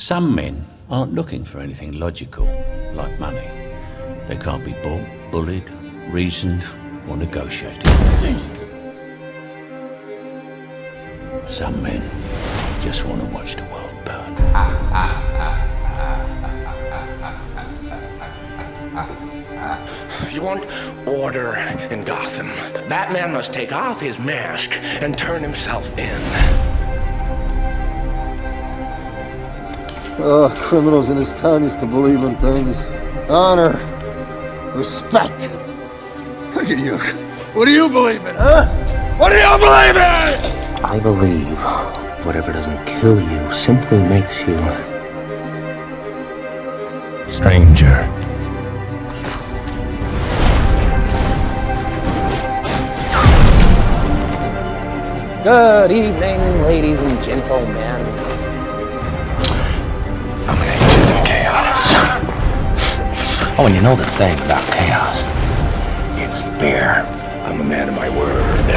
Some men aren't looking for anything logical, like money. They can't be bought, bullied, reasoned, or negotiated. Jesus. Some men just want to watch the world burn. You want order in Gotham. Batman must take off his mask and turn himself in. Criminals in this town used to believe in things. Honor. Respect. Look at you. What do you believe in, huh? What do you believe in? I believe whatever doesn't kill you simply makes you stranger. Good evening, ladies and gentlemen. I'm an agent of chaos. Oh, and you know the thing about chaos? It's fear. I'm a man of my word.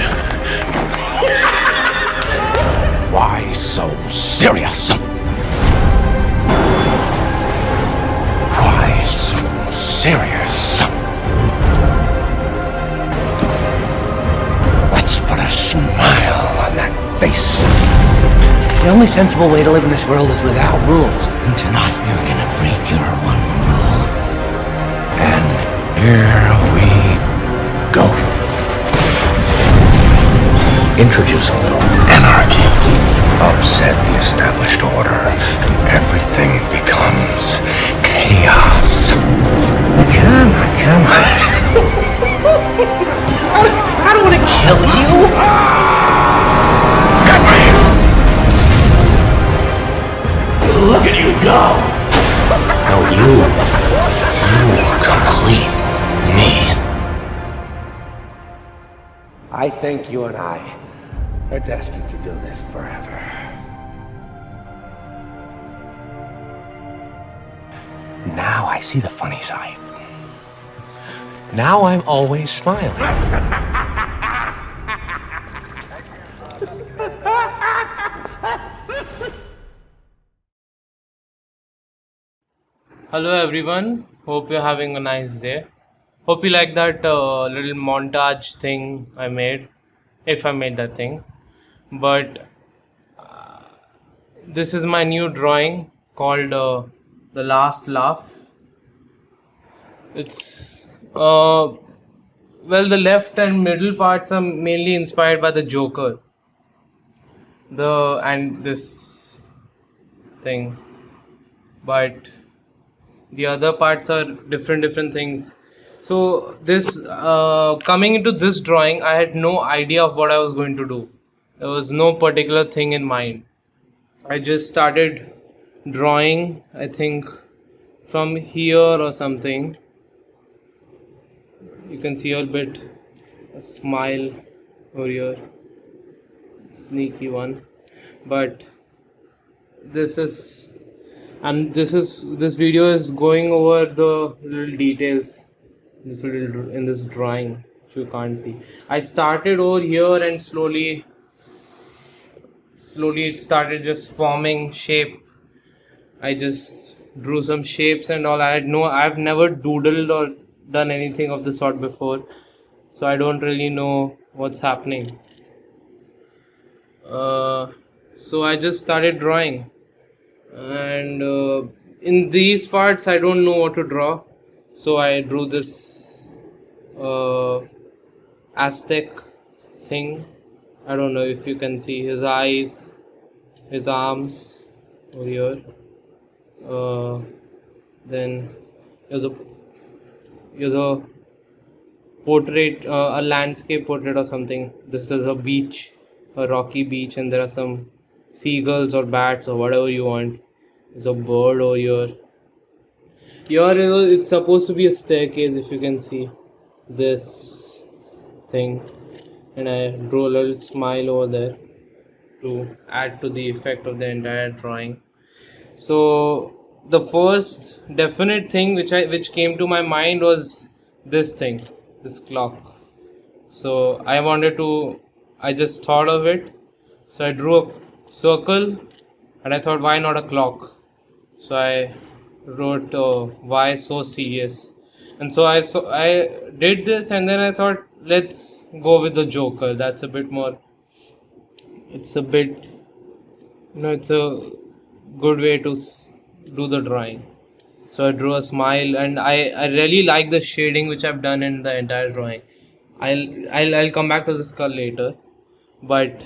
Why so serious? Why so serious? Let's put a smile on that face. The only sensible way to live in this world is without rules. And tonight you're gonna break your one rule. And here we go. Introduce a little anarchy. Upset the established order, and everything becomes chaos. Come on. I don't want to kill you. Get me! Look at you go! No, you complete me. I think you and I are destined to do this forever. Now I see the funny side. Now I'm always smiling. Hello everyone, hope you're having a nice day. Hope you like that little montage thing I made, if I made that thing. But this is my new drawing called The Last Laugh. It's well, the left and middle parts are mainly inspired by the Joker. And this thing, but the other parts are different things. So this coming into this drawing, I had no idea of what I was going to do. There was no particular thing in mind. I just started drawing, I think from here or something. You can see a bit a smile over here, sneaky one. But this video is going over the little details in this drawing which you can't see. I started over here and slowly it started just forming shape. I just drew some shapes and all. I've never doodled or done anything of the sort before, so I don't really know what's happening. So I just started drawing, and in these parts I don't know what to draw, so I drew this Aztec thing. I don't know if you can see his eyes, his arms over here. Then there's a portrait, a landscape portrait or something. This is a beach, a rocky beach, and there are some seagulls or bats or whatever you want. There's a bird over here. Here it's supposed to be a staircase, if you can see this thing, and I drew a little smile over there to add to the effect of the entire drawing. So the first definite thing which came to my mind was this thing, this clock. So I just thought of it, so I drew a circle, and I thought, why not a clock? So I wrote why so serious, and so I did this, and then I thought let's go with the Joker. That's a bit more. It's a bit, it's a good way to do the drawing. So I drew a smile, and I really like the shading which I've done in the entire drawing. I'll come back to the skull later, but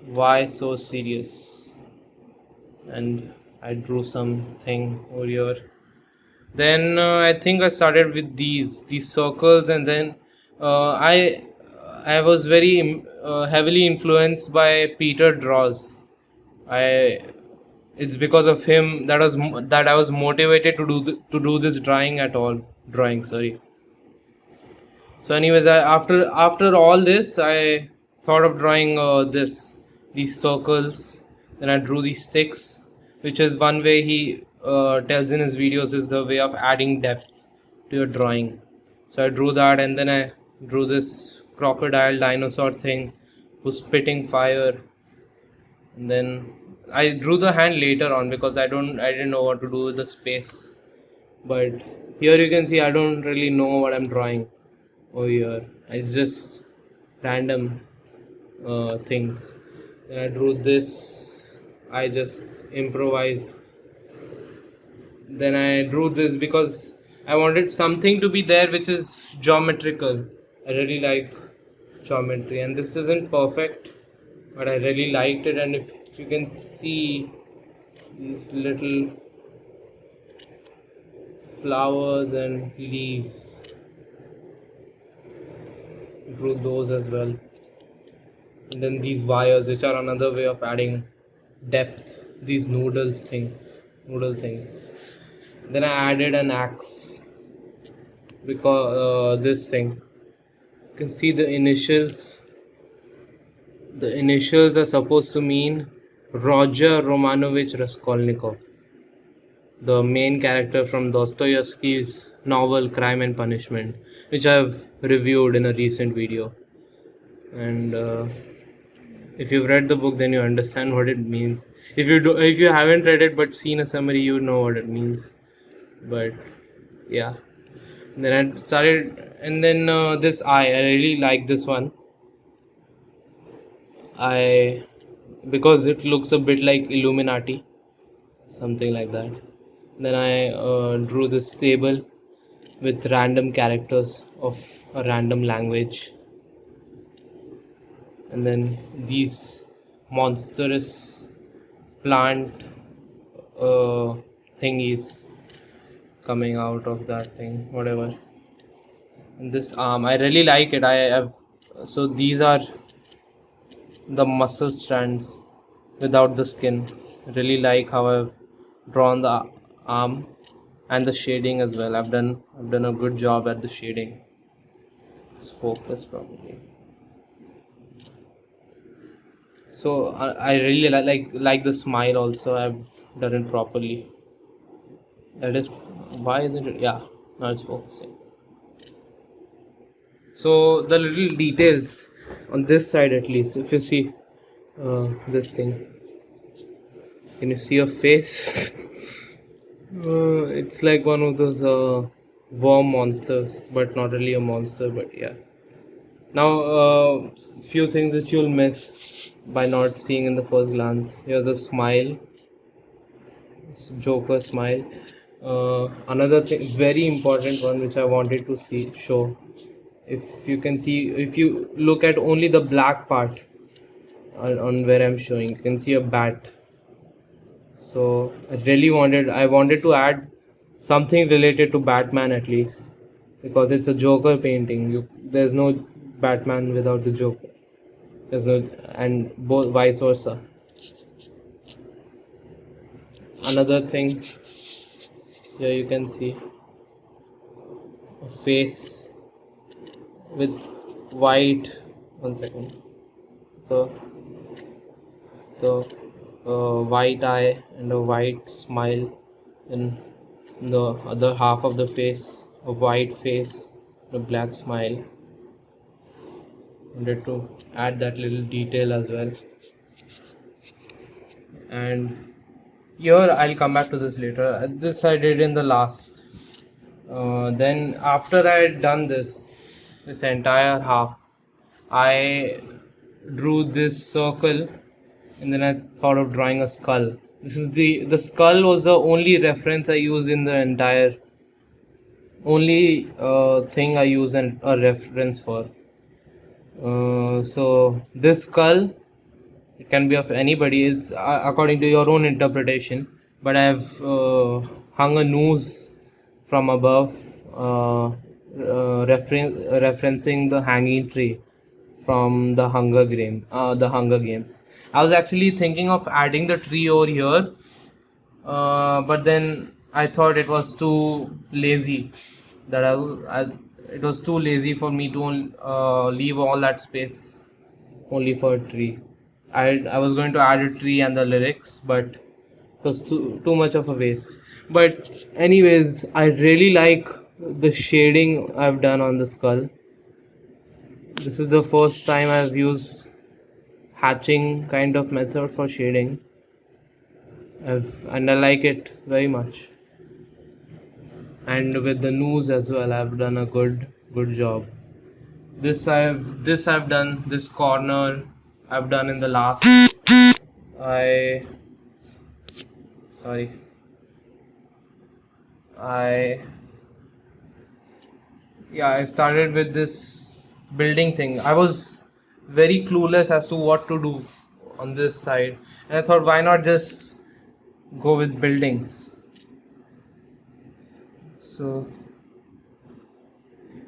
why so serious? And I drew something over here. Then I think I started with these circles, and then I was very heavily influenced by Peter Draws. I It's because of him that I was motivated to do this drawing. Sorry. So, anyways, after all this, I thought of drawing these circles. Then I drew these sticks, which is one way he tells in his videos is the way of adding depth to your drawing. So I drew that, and then I drew this crocodile dinosaur thing who's spitting fire, and then I drew the hand later on because I didn't know what to do with the space. But here you can see I don't really know what I'm drawing over here. It's just random things. Then I drew this. I just improvised. Then I drew this because I wanted something to be there which is geometrical. I really like geometry, and this isn't perfect, but I really liked it. And if you can see these little flowers and leaves, drew those as well. And then these wires, which are another way of adding depth, these noodle things. Then I added an axe because this thing, you can see the initials. The initials are supposed to mean Roger Romanovich Raskolnikov, the main character from Dostoevsky's novel Crime and Punishment, which I've reviewed in a recent video. And if you've read the book, then you understand what it means. If you haven't read it but seen a summary, you know what it means. But yeah, and then I started, and then this I really like this one. Because it looks a bit like Illuminati, something like that. Then I drew this table with random characters of a random language, and then these monstrous plant thingies coming out of that thing, whatever. And this arm, I really like it. So these are the muscle strands without the skin. I really like how I've drawn the arm and the shading as well. I've done a good job at the shading. It's focused probably. So I really like the smile also. I've done it properly. Why isn't it? Yeah, now it's focusing. So the little details on this side, at least, if you see this thing, can you see a face? It's like one of those worm monsters, but not really a monster. But yeah. Now, few things which you'll miss by not seeing in the first glance. Here's a smile, Joker smile. Another thing, very important one, which I wanted to show. If you can see, if you look at only the black part on where I'm showing, you can see a bat. So I wanted to add something related to Batman at least, because it's a Joker painting. There's no Batman without the Joker. And both vice versa. Another thing, here you can see a face with white. One second. The white eye and a white smile, and the other half of the face, a white face, a black smile. Wanted to add that little detail as well. And Here, I'll come back to this later. This I did in the last. Then after I had done this entire half, I drew this circle, and then I thought of drawing a skull. This is the skull was the only reference I used in the entire only thing I use a reference for. So this skull, it can be of anybody. It's according to your own interpretation. But I've hung a noose from above, referencing the hanging tree from the Hunger Game. The Hunger Games. I was actually thinking of adding the tree over here, but then I thought it was too lazy. It was too lazy for me to leave all that space only for a tree. I was going to add a tree and the lyrics, but it was too much of a waste. But anyways, I really like the shading I've done on the skull. This is the first time I've used hatching kind of method for shading. And I like it very much. And with the noose as well, I've done a good job. This I've done, this corner I've done in the last. I started with this building thing. I was very clueless as to what to do on this side, and I thought, why not just go with buildings? So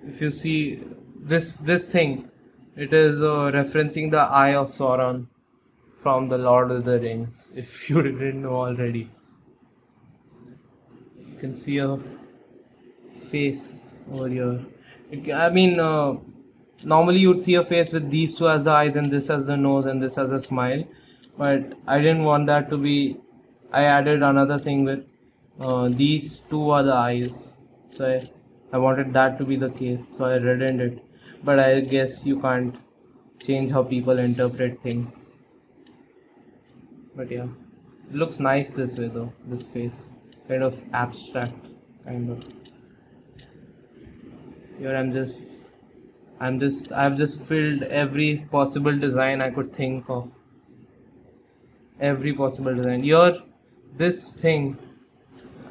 if you see this thing, it is referencing the Eye of Sauron from the Lord of the Rings. If you didn't know already, you can see a face over here. I mean, normally you'd see a face with these two as the eyes and this as the nose and this as a smile, but I didn't want that to be. I added another thing with these two are the eyes, so I wanted that to be the case, so I reddened it. But I guess you can't change how people interpret things. But yeah, it looks nice this way though. This face, kind of abstract, kind of. Here I've just filled every possible design I could think of. Every possible design. Here, this thing,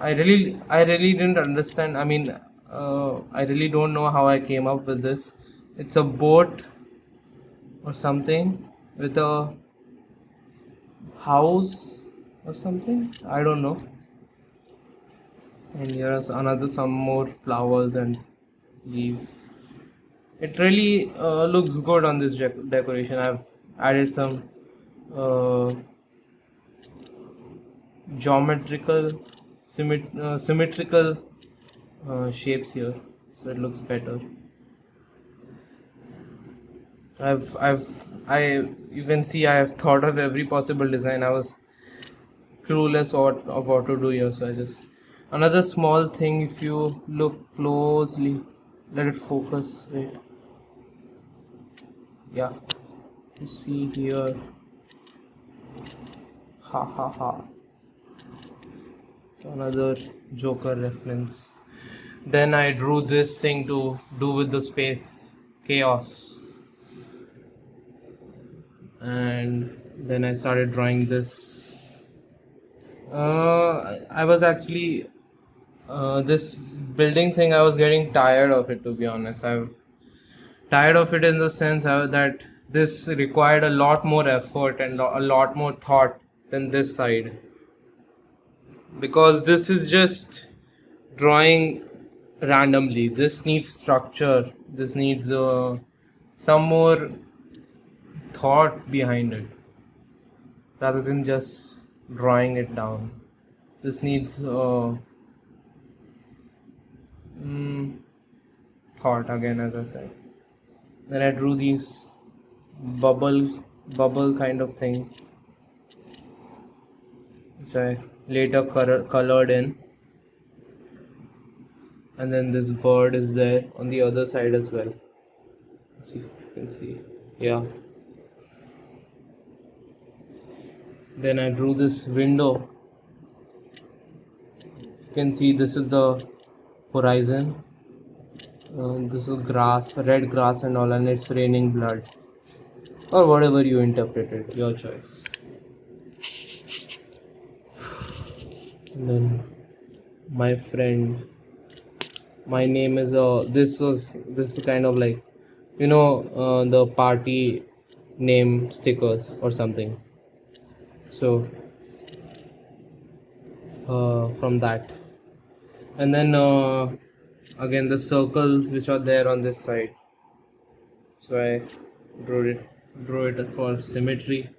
I really didn't understand. I mean, I really don't know how I came up with this. It's a boat or something with a house or something. I don't know. And here's some more flowers and leaves. It really looks good on this decoration. I've added some geometrical symmetrical shapes here, so it looks better. You can see I have thought of every possible design. I was clueless of what to do here, so I just another small thing. If you look closely, let it focus. Wait, yeah, you see here, ha ha ha. So another Joker reference. Then I drew this thing to do with the space chaos, and then I started drawing this. I was actually this building thing. I was getting tired of it, to be honest. I'm tired of it in the sense that this required a lot more effort and a lot more thought than this side, because this is just drawing randomly. This needs structure. This needs some more thought behind it rather than just drawing it down. This needs thought again, as I said. Then I drew these bubble kind of things, which I later colored in. And then this bird is there on the other side as well. Let's see if you can see. Yeah. Then I drew this window can see this is the horizon. This is grass, red grass and all, and it's raining blood, or whatever you interpret it, your choice. And then my friend, my name is this is kind of like, the party name stickers or something. So from that, and then again the circles which are there on this side. So I drew it for symmetry,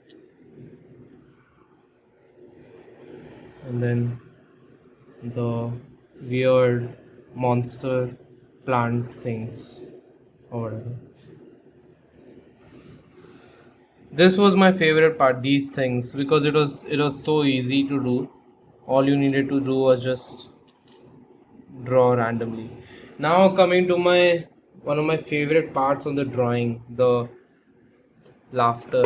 and then the weird monster plant things or whatever. This was my favorite part, these things, because it was so easy to do. All you needed to do was just draw randomly. Now coming to my one of my favorite parts of the drawing, the laughter.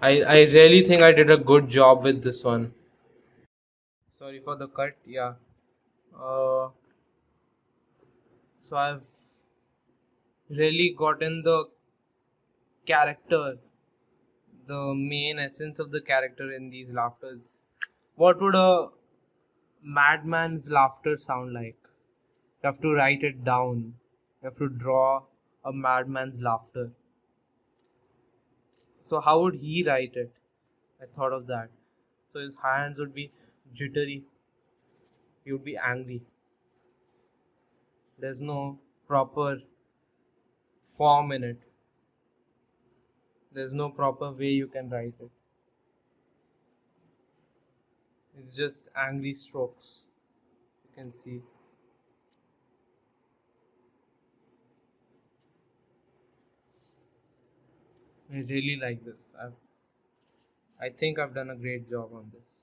I really think I did a good job with this one. Sorry for the cut, yeah. Uh, so I've really gotten the character, the main essence of the character in these laughters. What would a madman's laughter sound like? You have to write it down. You have to draw a madman's laughter. So how would he write it? I thought of that. So his hands would be jittery. He would be angry. There's no proper form in it. There's no proper way you can write it. It's just angry strokes. You can see. I really like this. I think I've done a great job on this.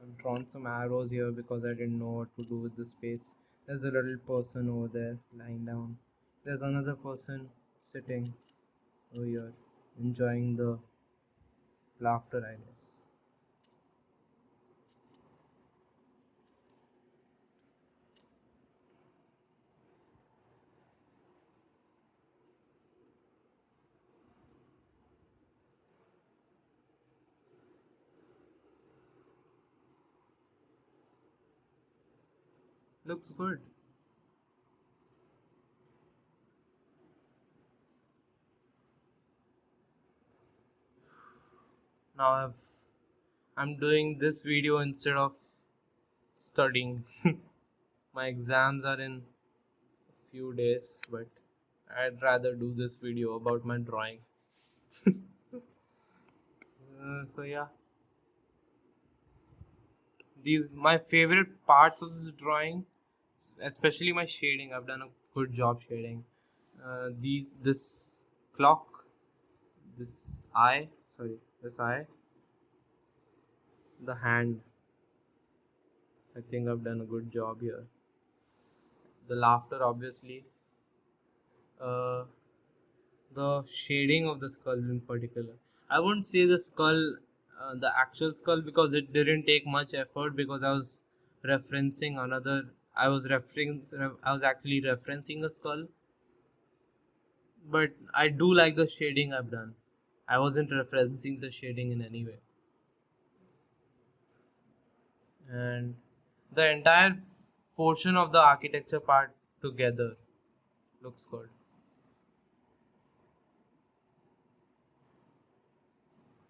I've drawn some arrows here because I didn't know what to do with the space. There's a little person over there lying down. There's another person sitting over here enjoying the laughter, I guess. Looks good. Now I'm doing this video instead of studying. My exams are in a few days, but I'd rather do this video about my drawing. So yeah, these my favorite parts of this drawing, especially my shading. I've done a good job shading. This clock, this eye, this eye, the hand. I think I've done a good job here. The laughter, obviously. Uh, the shading of the skull in particular. I wouldn't say the skull, the actual skull, because it didn't take much effort, because I was referencing another. I was actually referencing a skull, but I do like the shading I've done. I wasn't referencing the shading in any way, and the entire portion of the architecture part together looks good.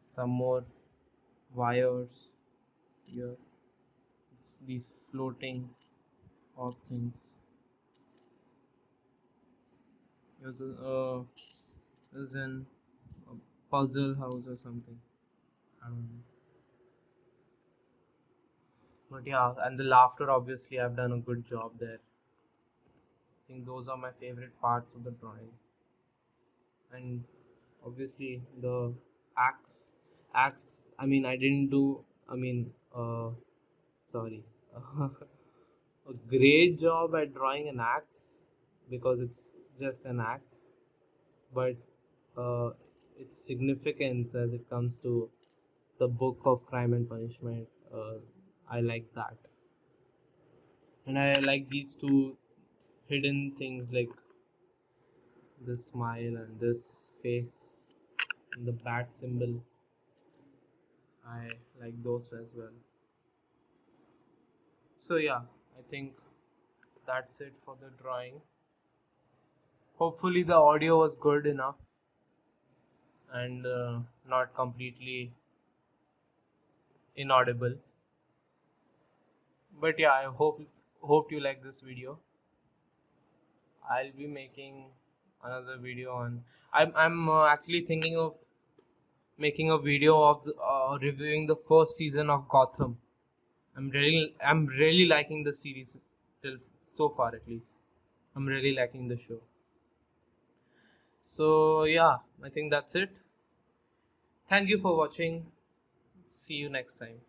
Some more wires here, these floating of things. There's an a puzzle house or something. I don't know. But yeah, and the laughter, obviously I've done a good job there. I think those are my favorite parts of the drawing. And obviously the axe. I mean, I didn't do. I mean, sorry. A great job at drawing an axe, because it's just an axe, but its significance as it comes to the book of Crime and Punishment I like that, and I like these two hidden things like this smile and this face and the bat symbol. I like those as well. So yeah, I think that's it for the drawing. Hopefully the audio was good enough and not completely inaudible. But yeah, I hope you like this video. I'll be making another video on. I'm actually thinking of making a video of reviewing the first season of Gotham. I'm really liking the series till so far at least. I'm really liking the show. So yeah, I think that's it. Thank you for watching. See you next time.